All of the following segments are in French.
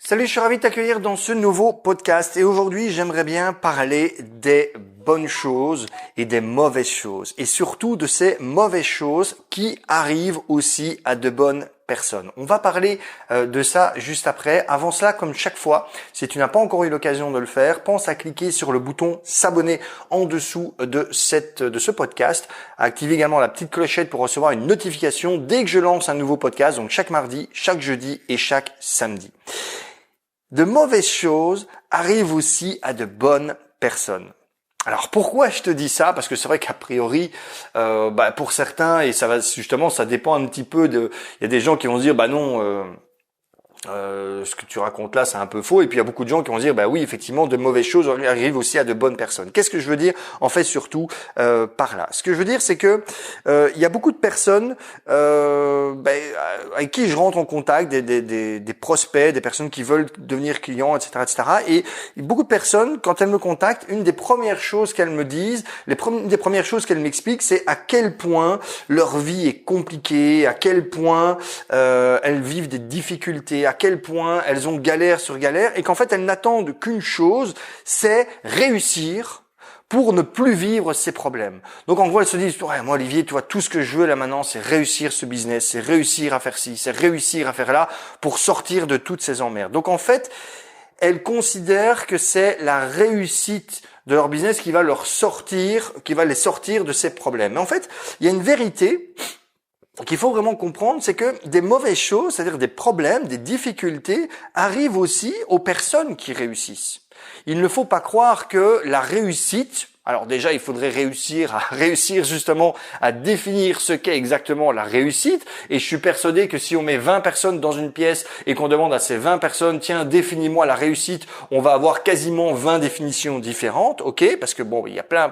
Salut, je suis ravi de t'accueillir dans ce nouveau podcast et aujourd'hui j'aimerais bien parler des bonnes choses et des mauvaises choses et surtout de ces mauvaises choses qui arrivent aussi à de bonnes personnes. On va parler de ça juste après. Avant cela, comme chaque fois, si tu n'as pas encore eu l'occasion de le faire, pense à cliquer sur le bouton s'abonner en dessous de ce podcast. Active également la petite clochette pour recevoir une notification dès que je lance un nouveau podcast, donc chaque mardi, chaque jeudi et chaque samedi. De mauvaises choses arrivent aussi à de bonnes personnes. Alors pourquoi je te dis ça? Parce que c'est vrai qu'a priori, pour certains, et ça va justement, ça dépend un petit peu de. Il y a des gens qui vont se dire, ce que tu racontes là, c'est un peu faux. Et puis il y a beaucoup de gens qui vont se dire, oui, effectivement, de mauvaises choses arrivent aussi à de bonnes personnes. Qu'est-ce que je veux dire en fait surtout par là? Ce que je veux dire, c'est que il y a beaucoup de personnes avec qui je rentre en contact, des prospects, des personnes qui veulent devenir clients, etc., etc. Et beaucoup de personnes, quand elles me contactent, une des premières choses qu'elles me disent, une des premières choses qu'elles m'expliquent, c'est à quel point leur vie est compliquée, à quel point elles vivent des difficultés, à quel point elles ont galère sur galère et qu'en fait elles n'attendent qu'une chose, c'est réussir pour ne plus vivre ces problèmes. Donc en gros elles se disent, ouais, moi Olivier, tu vois, tout ce que je veux là maintenant c'est réussir ce business, c'est réussir à faire ci, c'est réussir à faire là pour sortir de toutes ces emmerdes. Donc en fait elles considèrent que c'est la réussite de leur business qui va les sortir de ces problèmes. Mais en fait il y a une vérité qu'il faut vraiment comprendre, c'est que des mauvaises choses, c'est-à-dire des problèmes, des difficultés, arrivent aussi aux personnes qui réussissent. Il ne faut pas croire que la réussite, alors déjà il faudrait réussir justement à définir ce qu'est exactement la réussite, et je suis persuadé que si on met 20 personnes dans une pièce et qu'on demande à ces 20 personnes, tiens, définis-moi la réussite, on va avoir quasiment 20 définitions différentes, ok, parce que il y a plein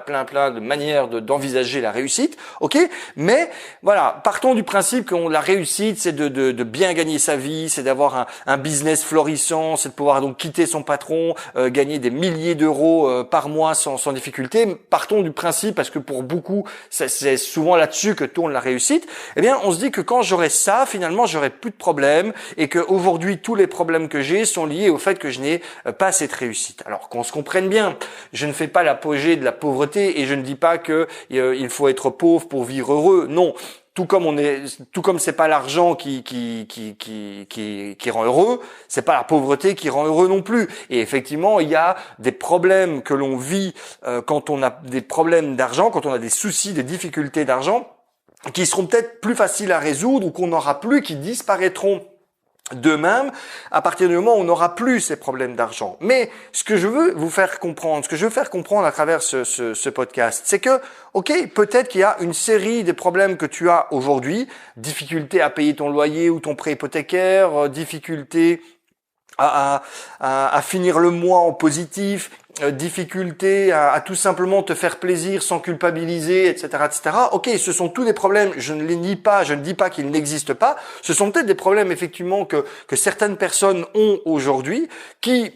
de manières d'envisager la réussite, ok, mais voilà, partons du principe que la réussite c'est de bien gagner sa vie, c'est d'avoir un business florissant, c'est de pouvoir donc quitter son patron, gagner des milliers d'euros par mois sans difficulté. Partons du principe, parce que pour beaucoup, c'est souvent là-dessus que tourne la réussite, eh bien, on se dit que quand j'aurai ça, finalement, j'aurai plus de problèmes et que aujourd'hui, tous les problèmes que j'ai sont liés au fait que je n'ai pas cette réussite. Alors, qu'on se comprenne bien, je ne fais pas l'apogée de la pauvreté et je ne dis pas que il faut être pauvre pour vivre heureux. Non. Tout comme c'est pas l'argent qui rend heureux, c'est pas la pauvreté qui rend heureux non plus. Et effectivement, il y a des problèmes que l'on vit quand on a des problèmes d'argent, quand on a des soucis, des difficultés d'argent, qui seront peut-être plus faciles à résoudre ou qu'on n'aura plus, qui disparaîtront d'eux-mêmes à partir du moment où on n'aura plus ces problèmes d'argent. Mais ce que je veux vous faire comprendre, ce que je veux faire comprendre à travers ce podcast, c'est que, ok, peut-être qu'il y a une série des problèmes que tu as aujourd'hui, difficulté à payer ton loyer ou ton prêt hypothécaire, difficulté à finir le mois en positif, difficulté à tout simplement te faire plaisir sans culpabiliser, etc., etc. Ok, ce sont tous des problèmes, je ne les nie pas, je ne dis pas qu'ils n'existent pas. Ce sont peut-être des problèmes effectivement que certaines personnes ont aujourd'hui, qui,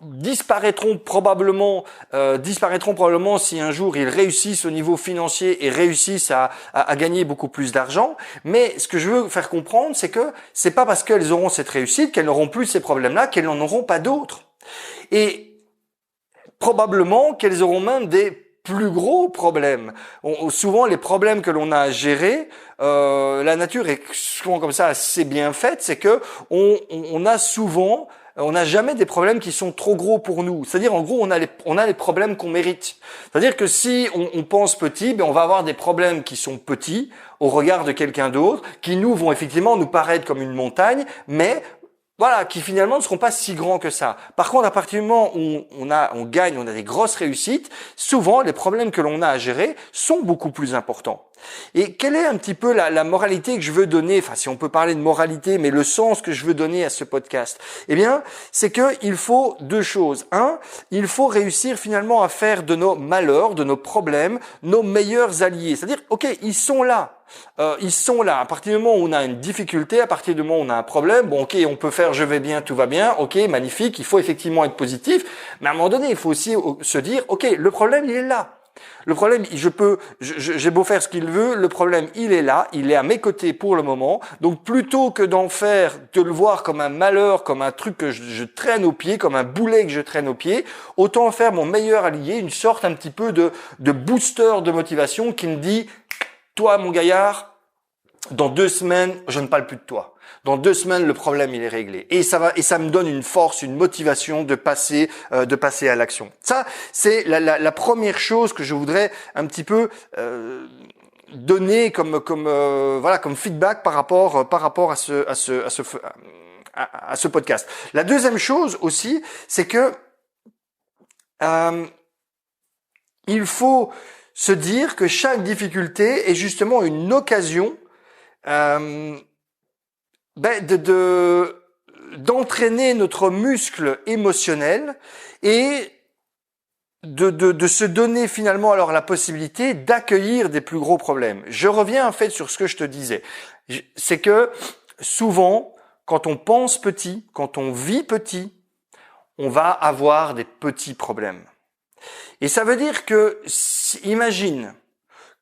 disparaîtront probablement si un jour ils réussissent au niveau financier et réussissent à gagner beaucoup plus d'argent. Mais ce que je veux faire comprendre, c'est que c'est pas parce qu'elles auront cette réussite qu'elles n'auront plus ces problèmes-là qu'elles n'en auront pas d'autres. Et probablement qu'elles auront même des plus gros problèmes. Souvent, les problèmes que l'on a à gérer, la nature est souvent comme ça assez bien faite, c'est que on n'a jamais des problèmes qui sont trop gros pour nous. C'est-à-dire, en gros, on a les problèmes qu'on mérite. C'est-à-dire que si on pense petit, on va avoir des problèmes qui sont petits au regard de quelqu'un d'autre, qui vont effectivement nous paraître comme une montagne, mais voilà, qui finalement ne seront pas si grands que ça. Par contre, à partir du moment où on a des grosses réussites, souvent les problèmes que l'on a à gérer sont beaucoup plus importants. Et quelle est un petit peu la moralité que je veux donner, enfin si on peut parler de moralité, mais le sens que je veux donner à ce podcast? Eh bien, c'est que il faut deux choses. Un, il faut réussir finalement à faire de nos malheurs, de nos problèmes, nos meilleurs alliés. C'est-à-dire, ok, ils sont là. À partir du moment où on a une difficulté, à partir du moment où on a un problème, ok, on peut faire je vais bien, tout va bien, ok, magnifique, il faut effectivement être positif, mais à un moment donné, il faut aussi se dire, ok, le problème, il est là. Le problème, j'ai beau faire ce qu'il veut, le problème, il est là, il est à mes côtés pour le moment. Donc, plutôt que de le voir comme un malheur, comme un truc que je traîne au pied, comme un boulet que je traîne au pied, autant faire mon meilleur allié, une sorte un petit peu de booster de motivation qui me dit, toi, mon gaillard, dans 2 semaines, je ne parle plus de toi. Dans 2 semaines, le problème, il est réglé. Et ça me donne une force, une motivation de passer à l'action. Ça, c'est la première chose que je voudrais un petit peu donner comme feedback par rapport à ce podcast. La deuxième chose aussi, c'est que il faut se dire que chaque difficulté est justement une occasion d'entraîner notre muscle émotionnel et de se donner finalement alors la possibilité d'accueillir des plus gros problèmes. Je reviens en fait sur ce que je te disais. C'est que souvent, quand on pense petit, quand on vit petit, on va avoir des petits problèmes. Et ça veut dire que, imagine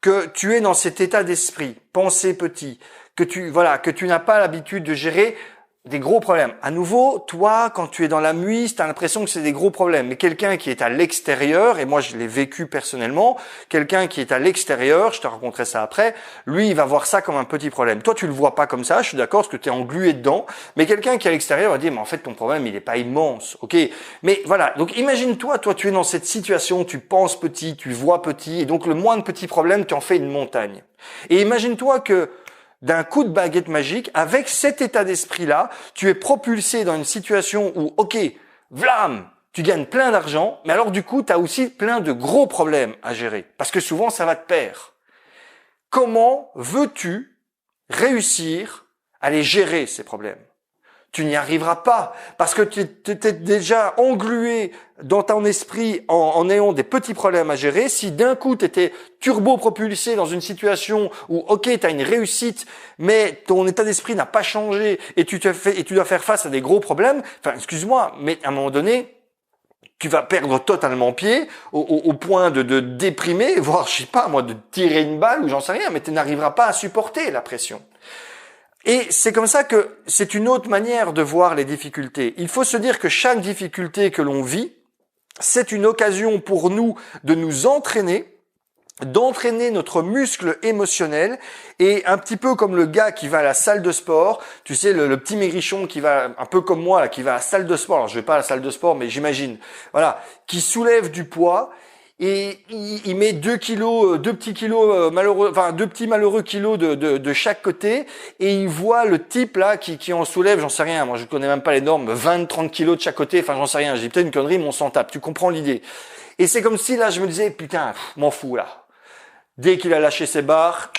que tu es dans cet état d'esprit, penser petit, que tu n'as pas l'habitude de gérer des gros problèmes. À nouveau, toi, quand tu es dans la mouise, tu as l'impression que c'est des gros problèmes. Mais quelqu'un qui est à l'extérieur, et moi je l'ai vécu personnellement, quelqu'un qui est à l'extérieur, je te raconterai ça après, lui il va voir ça comme un petit problème. Toi tu le vois pas comme ça, je suis d'accord, parce que tu es englué dedans, mais quelqu'un qui est à l'extérieur va dire, mais en fait ton problème il est pas immense, ok. Mais voilà, donc imagine-toi, toi tu es dans cette situation, tu penses petit, tu vois petit, et donc le moindre petit problème, tu en fais une montagne. Et imagine-toi que d'un coup de baguette magique, avec cet état d'esprit-là, tu es propulsé dans une situation où, ok, vlam, tu gagnes plein d'argent, mais alors du coup, tu as aussi plein de gros problèmes à gérer, parce que souvent, ça va de pair. Comment veux-tu réussir à les gérer, ces problèmes ? Tu n'y arriveras pas, parce que tu étais déjà englué dans ton esprit en ayant des petits problèmes à gérer. Si d'un coup tu étais turbo-propulsé dans une situation où, ok, tu as une réussite, mais ton état d'esprit n'a pas changé et tu dois faire face à des gros problèmes, enfin, excuse-moi, mais à un moment donné, tu vas perdre totalement pied au point de déprimer, voire, je sais pas, moi, de tirer une balle ou j'en sais rien, mais tu n'arriveras pas à supporter la pression. Et c'est comme ça que c'est une autre manière de voir les difficultés. Il faut se dire que chaque difficulté que l'on vit, c'est une occasion pour nous de nous entraîner, d'entraîner notre muscle émotionnel, et un petit peu comme le gars qui va à la salle de sport, tu sais, le petit maigrichon qui va, un peu comme moi, là, qui va à la salle de sport, alors je vais pas à la salle de sport, mais j'imagine, voilà, qui soulève du poids, et il met 2 petits malheureux kilos de chaque côté, et il voit le type là qui en soulève, j'en sais rien, moi je connais même pas les normes, 20-30 kilos de chaque côté, enfin j'en sais rien, j'ai peut-être une connerie, mais on s'en tape, tu comprends l'idée. Et c'est comme si là je me disais, putain, m'en fous là. Dès qu'il a lâché ses barres,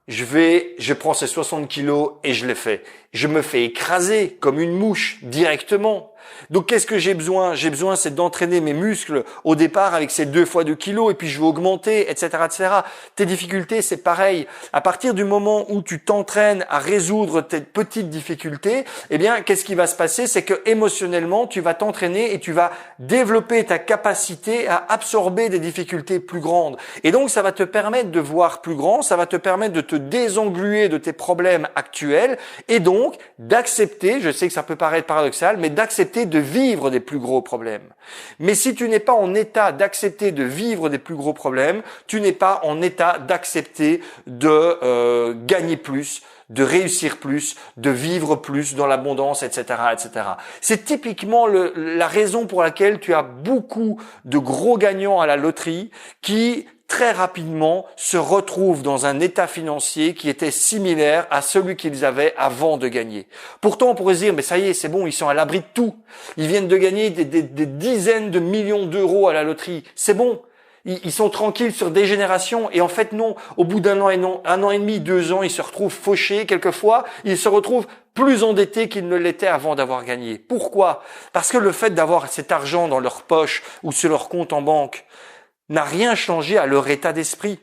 je prends ces 60 kilos et je les fais. Je me fais écraser comme une mouche directement. Donc qu'est-ce que j'ai besoin ? J'ai besoin, c'est d'entraîner mes muscles au départ avec ces 2 fois 2 kilos et puis je vais augmenter, etc., etc. Tes difficultés, c'est pareil. À partir du moment où tu t'entraînes à résoudre tes petites difficultés, eh bien, qu'est-ce qui va se passer ? C'est que émotionnellement, tu vas t'entraîner et tu vas développer ta capacité à absorber des difficultés plus grandes. Et donc, ça va te permettre de voir plus grand, ça va te permettre de te désengluer de tes problèmes actuels et donc d'accepter, je sais que ça peut paraître paradoxal, mais d'accepter de vivre des plus gros problèmes. Mais si tu n'es pas en état d'accepter de vivre des plus gros problèmes, tu n'es pas en état d'accepter de gagner plus, de réussir plus, de vivre plus dans l'abondance, etc., etc. C'est typiquement la raison pour laquelle tu as beaucoup de gros gagnants à la loterie qui très rapidement se retrouvent dans un état financier qui était similaire à celui qu'ils avaient avant de gagner. Pourtant, on pourrait se dire, mais ça y est, c'est bon, ils sont à l'abri de tout. Ils viennent de gagner des dizaines de millions d'euros à la loterie. C'est bon. Ils sont tranquilles sur des générations. Et en fait, non. Au bout d'un an et demi, 2 ans, ils se retrouvent fauchés. Quelquefois, ils se retrouvent plus endettés qu'ils ne l'étaient avant d'avoir gagné. Pourquoi ? Parce que le fait d'avoir cet argent dans leur poche ou sur leur compte en banque n'a rien changé à leur état d'esprit,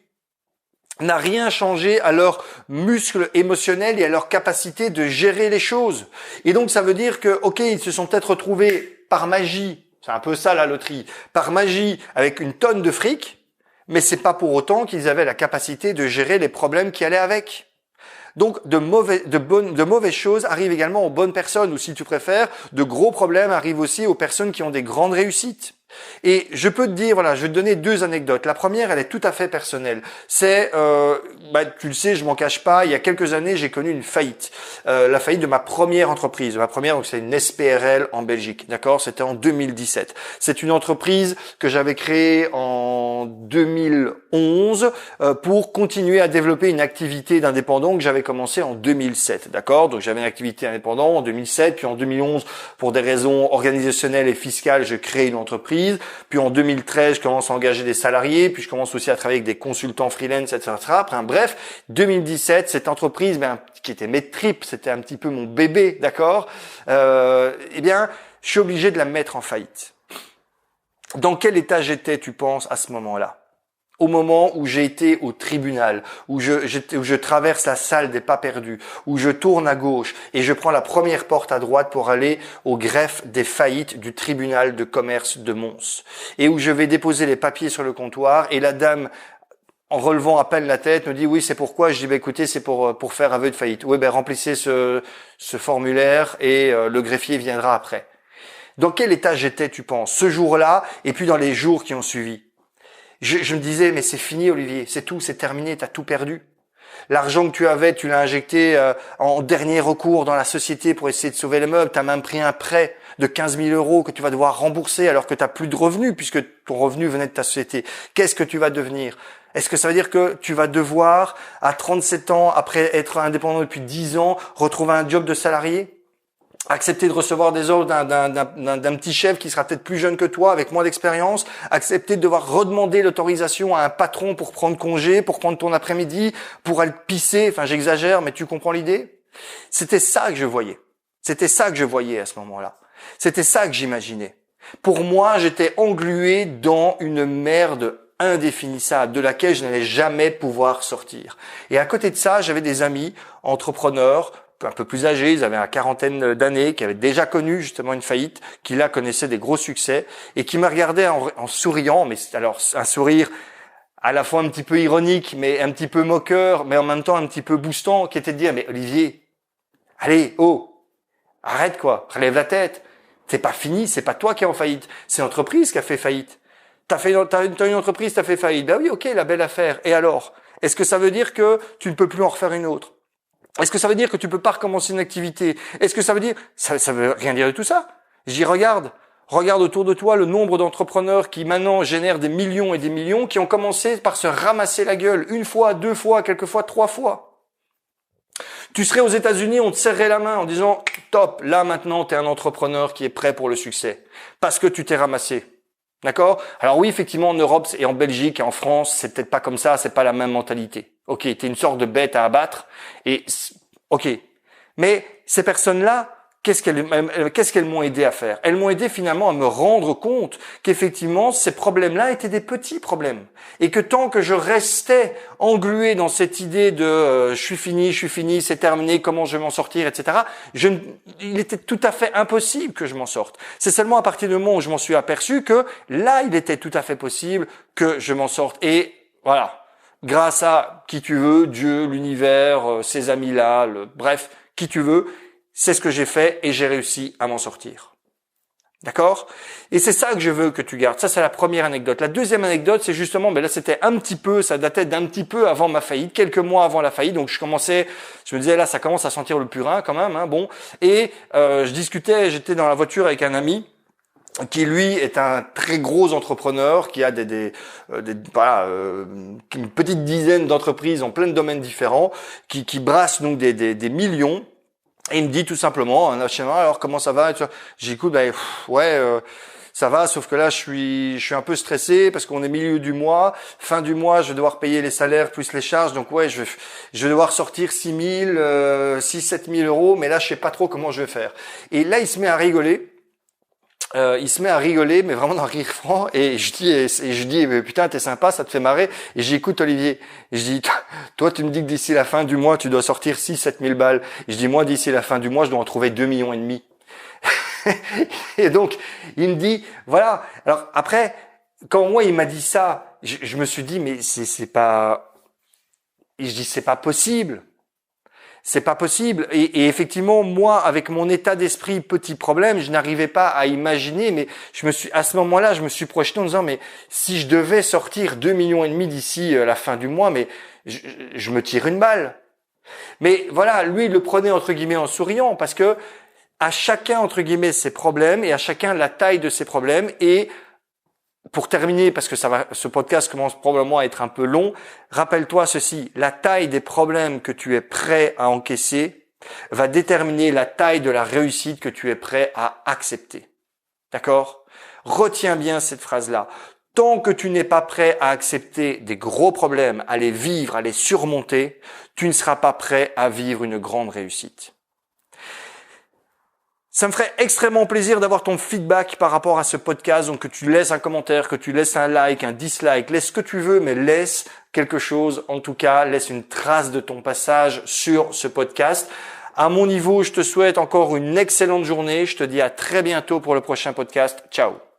n'a rien changé à leur muscle émotionnel et à leur capacité de gérer les choses. Et donc, ça veut dire que, ok, ils se sont peut-être retrouvés par magie, c'est un peu ça la loterie, par magie avec une tonne de fric, mais c'est pas pour autant qu'ils avaient la capacité de gérer les problèmes qui allaient avec. Donc, de mauvaises choses arrivent également aux bonnes personnes, ou si tu préfères, de gros problèmes arrivent aussi aux personnes qui ont des grandes réussites. Et je peux te dire, voilà, je vais te donner deux anecdotes. La première, elle est tout à fait personnelle. C'est, tu le sais, je m'en cache pas. Il y a quelques années, j'ai connu une faillite, la faillite de ma première entreprise. Ma première, donc c'est une SPRL en Belgique, d'accord. C'était en 2017. C'est une entreprise que j'avais créée en 2011 pour continuer à développer une activité d'indépendant que j'avais commencé en 2007, d'accord. Donc j'avais une activité indépendante en 2007, puis en 2011, pour des raisons organisationnelles et fiscales, je crée une entreprise. Puis en 2013, je commence à engager des salariés, puis je commence aussi à travailler avec des consultants freelance, etc. Après, bref, 2017, cette entreprise, qui était mes tripes, c'était un petit peu mon bébé, d'accord. Je suis obligé de la mettre en faillite. Dans quel état j'étais, tu penses, à ce moment-là? Au moment où j'ai été au tribunal, où je traverse la salle des pas perdus, où je tourne à gauche et je prends la première porte à droite pour aller au greffe des faillites du tribunal de commerce de Mons, et où je vais déposer les papiers sur le comptoir, et la dame, en relevant à peine la tête, me dit oui, c'est pourquoi. Je dis écoutez, c'est pour faire aveu de faillite. Oui, remplissez ce formulaire et le greffier viendra après. Dans quel état j'étais, tu penses, ce jour-là et puis dans les jours qui ont suivi? Je me disais, mais c'est fini, Olivier, c'est tout, c'est terminé, t'as tout perdu. L'argent que tu avais, tu l'as injecté en dernier recours dans la société pour essayer de sauver les meubles. T'as même pris un prêt de 15 000 € que tu vas devoir rembourser alors que t'as plus de revenus puisque ton revenu venait de ta société. Qu'est-ce que tu vas devenir? Est-ce que ça veut dire que tu vas devoir, à 37 ans, après être indépendant depuis 10 ans, retrouver un job de salarié? Accepter de recevoir des ordres d'un petit chef qui sera peut-être plus jeune que toi, avec moins d'expérience, accepter de devoir redemander l'autorisation à un patron pour prendre congé, pour prendre ton après-midi, pour aller pisser, enfin j'exagère, mais tu comprends l'idée? C'était ça que je voyais. C'était ça que je voyais à ce moment-là. C'était ça que j'imaginais. Pour moi, j'étais englué dans une merde indéfinissable de laquelle je n'allais jamais pouvoir sortir. Et à côté de ça, j'avais des amis entrepreneurs, un peu plus âgés, ils avaient une quarantaine d'années, qui avaient déjà connu justement une faillite, qui là connaissaient des gros succès et qui me regardaient en souriant, mais alors un sourire à la fois un petit peu ironique, mais un petit peu moqueur, mais en même temps un petit peu boostant, qui était de dire mais Olivier, allez, arrête quoi, relève la tête, c'est pas fini, c'est pas toi qui es en faillite, c'est l'entreprise qui a fait faillite. T'as une entreprise, t'as fait faillite, ben oui, ok, la belle affaire. Et alors, est-ce que ça veut dire que tu ne peux plus en refaire une autre? Est-ce que ça veut dire que tu peux pas recommencer une activité? Est-ce que ça veut dire... Ça veut rien dire de tout ça. J'y regarde autour de toi le nombre d'entrepreneurs qui maintenant génèrent des millions et des millions, qui ont commencé par se ramasser la gueule une fois, deux fois, quelquefois trois fois. Tu serais aux États-Unis, on te serrerait la main en disant « Top, là maintenant tu es un entrepreneur qui est prêt pour le succès. » Parce que tu t'es ramassé. D'accord? Alors oui, effectivement, en Europe et en Belgique et en France, c'est peut-être pas comme ça, c'est pas la même mentalité. Ok, t'es une sorte de bête à abattre, et ok. Mais ces personnes-là, qu'est-ce qu'elles m'ont aidé à faire? Elles m'ont aidé finalement à me rendre compte qu'effectivement, ces problèmes-là étaient des petits problèmes. Et que tant que je restais englué dans cette idée de je suis fini, c'est terminé, comment je vais m'en sortir, etc., il était tout à fait impossible que je m'en sorte. C'est seulement à partir du moment où je m'en suis aperçu que là, il était tout à fait possible que je m'en sorte. Et voilà. Grâce à qui tu veux, Dieu, l'univers, ces amis-là, bref, qui tu veux, c'est ce que j'ai fait et j'ai réussi à m'en sortir. D'accord? Et c'est ça que je veux que tu gardes. Ça, c'est la première anecdote. La deuxième anecdote, c'est justement, là, c'était ça datait d'un petit peu avant ma faillite, quelques mois avant la faillite. Donc, je me disais, là, ça commence à sentir le purin quand même, hein, bon. Et, j'étais dans la voiture avec un ami, qui lui est un très gros entrepreneur, qui a une petite dizaine d'entreprises en plein de domaines différents, qui brasse donc des millions. Et il me dit tout simplement, alors comment ça va? J'écoute, ça va, sauf que là je suis un peu stressé parce qu'on est milieu du mois, fin du mois, je vais devoir payer les salaires plus les charges, donc je vais devoir sortir 7 000 €, mais là je sais pas trop comment je vais faire. Et là il se met à rigoler. Mais vraiment d'un rire franc, et je dis, mais putain, t'es sympa, ça te fait marrer. Et j'écoute Olivier. Et je dis, toi, tu me dis que d'ici la fin du mois, tu dois sortir 6-7 000 balles. Et je dis, moi, d'ici la fin du mois, je dois en trouver 2,5 millions. Et donc, il me dit, voilà. Alors après, quand moi, il m'a dit ça, je me suis dit, mais c'est pas, et je dis, c'est pas possible. C'est pas possible. Et effectivement, moi, avec mon état d'esprit, petit problème, je n'arrivais pas à imaginer, mais à ce moment-là, je me suis projeté en disant, mais si je devais sortir 2,5 millions d'ici la fin du mois, mais je me tire une balle. Mais voilà, lui, il le prenait entre guillemets en souriant, parce que à chacun, entre guillemets, ses problèmes, et à chacun la taille de ses problèmes. Et pour terminer, parce que ce podcast commence probablement à être un peu long, rappelle-toi ceci, la taille des problèmes que tu es prêt à encaisser va déterminer la taille de la réussite que tu es prêt à accepter. D'accord ? Retiens bien cette phrase-là. Tant que tu n'es pas prêt à accepter des gros problèmes, à les vivre, à les surmonter, tu ne seras pas prêt à vivre une grande réussite. Ça me ferait extrêmement plaisir d'avoir ton feedback par rapport à ce podcast, donc que tu laisses un commentaire, que tu laisses un like, un dislike, laisse ce que tu veux, mais laisse quelque chose, en tout cas, laisse une trace de ton passage sur ce podcast. À mon niveau, je te souhaite encore une excellente journée, je te dis à très bientôt pour le prochain podcast. Ciao.